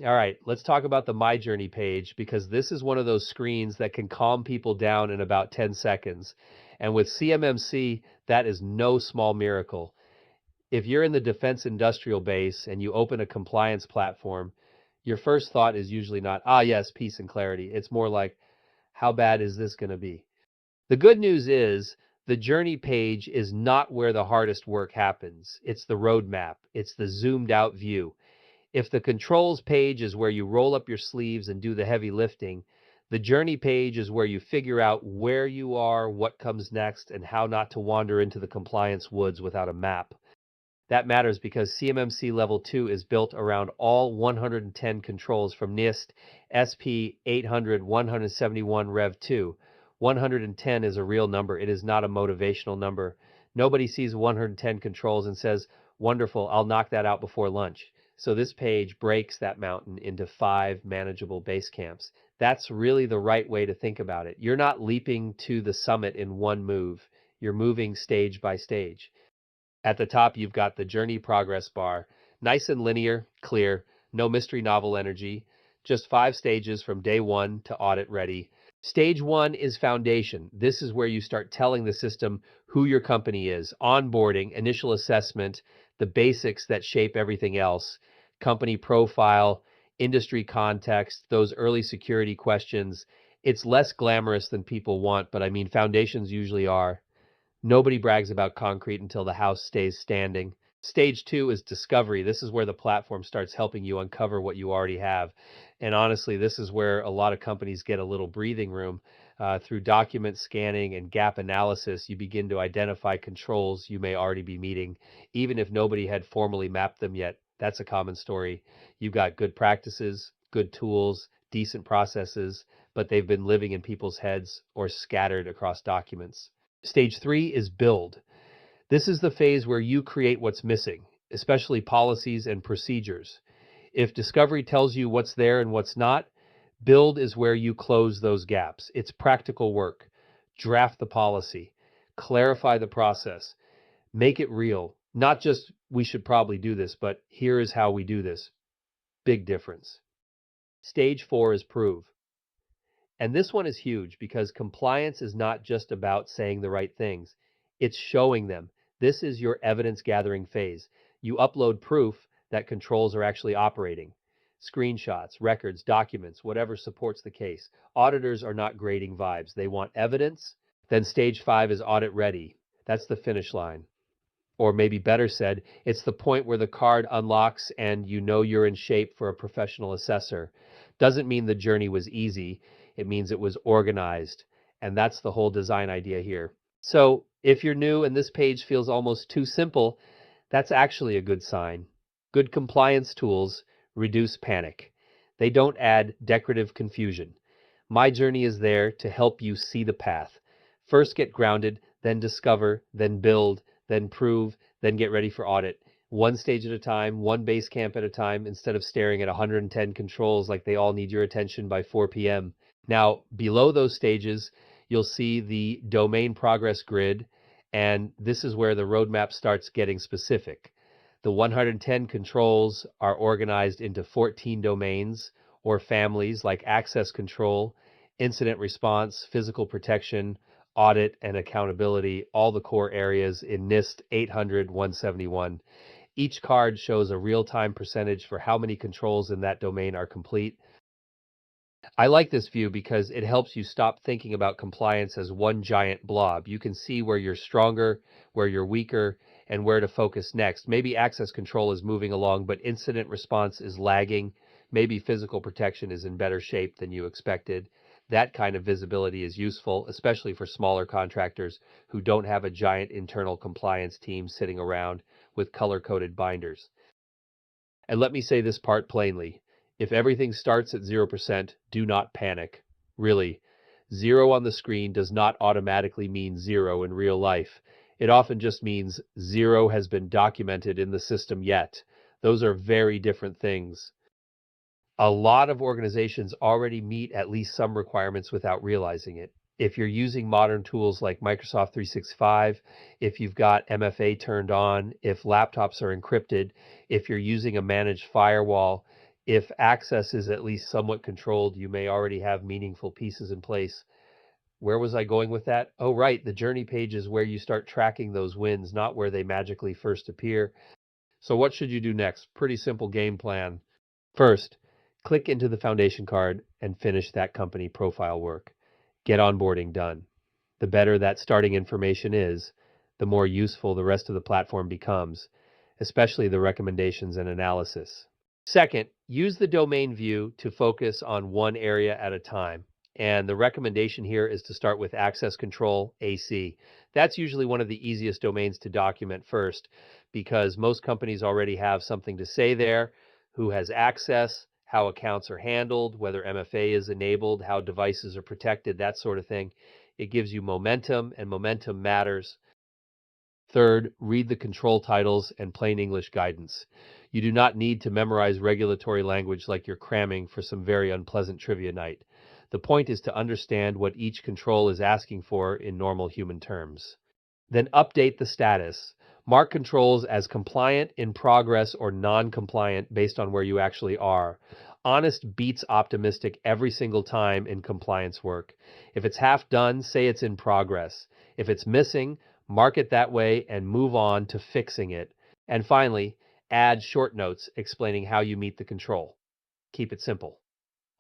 All right, let's talk about the My Journey page because this is one of those screens that can calm people down in about 10 seconds. And with CMMC, that is no small miracle. If you're in the defense industrial base and you open a compliance platform, your first thought is usually not, ah, yes, peace and clarity. It's more like, how bad is this going to be? The good news is the journey page is not where the hardest work happens. It's the roadmap. It's the zoomed out view. If the controls page is where you roll up your sleeves and do the heavy lifting, the journey page is where you figure out where you are, what comes next, and how not to wander into the compliance woods without a map. That matters because CMMC Level 2 is built around all 110 controls from NIST SP 800 171 Rev 2. 110 is a real number. It is not a motivational number. Nobody sees 110 controls and says, wonderful, I'll knock that out before lunch. So this page breaks that mountain into 5 manageable base camps. That's really the right way to think about it. You're not leaping to the summit in one move. You're moving stage by stage. At the top, you've got the journey progress bar. Nice and linear, clear, no mystery novel energy. Just 5 stages from day 1 to audit ready. Stage 1 is foundation. This is where you start telling the system who your company is, onboarding, initial assessment, the basics that shape everything else, company profile, industry context, those early security questions. It's less glamorous than people want, but I mean, foundations usually are. Nobody brags about concrete until the house stays standing. Stage 2 is discovery. This is where the platform starts helping you uncover what you already have. And honestly, this is where a lot of companies get a little breathing room. Through document scanning and gap analysis, you begin to identify controls you may already be meeting, even if nobody had formally mapped them yet. That's a common story. You've got good practices, good tools, decent processes, but they've been living in people's heads or scattered across documents. Stage 3 is build. This is the phase where you create what's missing, especially policies and procedures. If discovery tells you what's there and what's not, build is where you close those gaps. It's practical work. Draft the policy, clarify the process, make it real. Not just we should probably do this, but here is how we do this. Big difference. Stage 4 is prove. And this one is huge because compliance is not just about saying the right things, it's showing them. This is your evidence gathering phase. You upload proof that controls are actually operating. Screenshots, records, documents, whatever supports the case. Auditors are not grading vibes. They want evidence. Then stage 5 is audit ready. That's the finish line. Or maybe better said, it's the point where the card unlocks and you know you're in shape for a professional assessor. Doesn't mean the journey was easy. It means it was organized. And that's the whole design idea here. So if you're new and this page feels almost too simple, that's actually a good sign. Good compliance tools reduce panic. They don't add decorative confusion. My journey is there to help you see the path. First get grounded, then discover, then build, then prove, then get ready for audit. One stage at a time, one base camp at a time, instead of staring at 110 controls like they all need your attention by 4 p.m. Now, below those stages, you'll see the domain progress grid, and this is where the roadmap starts getting specific. The 110 controls are organized into 14 domains or families like access control, incident response, physical protection, audit, and accountability, all the core areas in NIST 800-171. Each card shows a real-time percentage for how many controls in that domain are complete. I like this view because it helps you stop thinking about compliance as one giant blob. You can see where you're stronger, where you're weaker, and where to focus next. Maybe access control is moving along, but incident response is lagging. Maybe physical protection is in better shape than you expected. That kind of visibility is useful, especially for smaller contractors who don't have a giant internal compliance team sitting around with color-coded binders. And let me say this part plainly. If everything starts at 0%, do not panic. Really, 0 on the screen does not automatically mean 0 in real life. It often just means 0 has been documented in the system yet. Those are very different things. A lot of organizations already meet at least some requirements without realizing it. If you're using modern tools like Microsoft 365, if you've got MFA turned on, if laptops are encrypted, if you're using a managed firewall, If access is at least somewhat controlled, you may already have meaningful pieces in place. Where was I going with that? Oh, right. The journey page is where you start tracking those wins, not where they magically first appear. So what should you do next? Pretty simple game plan. First, click into the foundation card and finish that company profile work. Get onboarding done. The better that starting information is, the more useful the rest of the platform becomes, especially the recommendations and analysis. Second, use the domain view to focus on one area at a time. And the recommendation here is to start with access control AC. That's usually one of the easiest domains to document first because most companies already have something to say there, who has access, how accounts are handled, whether MFA is enabled, how devices are protected, that sort of thing. It gives you momentum, and momentum matters. Third, read the control titles and plain English guidance. You do not need to memorize regulatory language like you're cramming for some very unpleasant trivia night. The point is to understand what each control is asking for in normal human terms. Then update the status. Mark controls as compliant, in progress, or non-compliant based on where you actually are. Honest beats optimistic every single time in compliance work. If it's half done, say it's in progress. If it's missing, mark it that way and move on to fixing it. And finally, add short notes explaining how you meet the control. Keep it simple.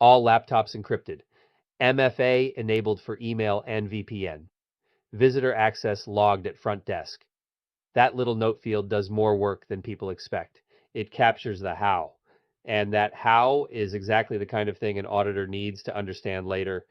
All laptops encrypted. MFA enabled for email and VPN. Visitor access logged at front desk. That little note field does more work than people expect. It captures the how. And that how is exactly the kind of thing an auditor needs to understand later.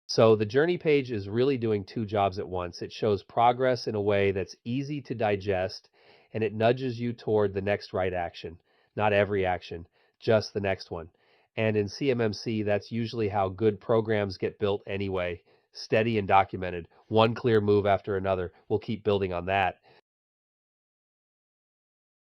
So the journey page is really doing two jobs at once. It shows progress in a way that's easy to digest, and it nudges you toward the next right action. Not every action, just the next one. And in CMMC, that's usually how good programs get built anyway. Steady and documented, one clear move after another. We'll keep building on that.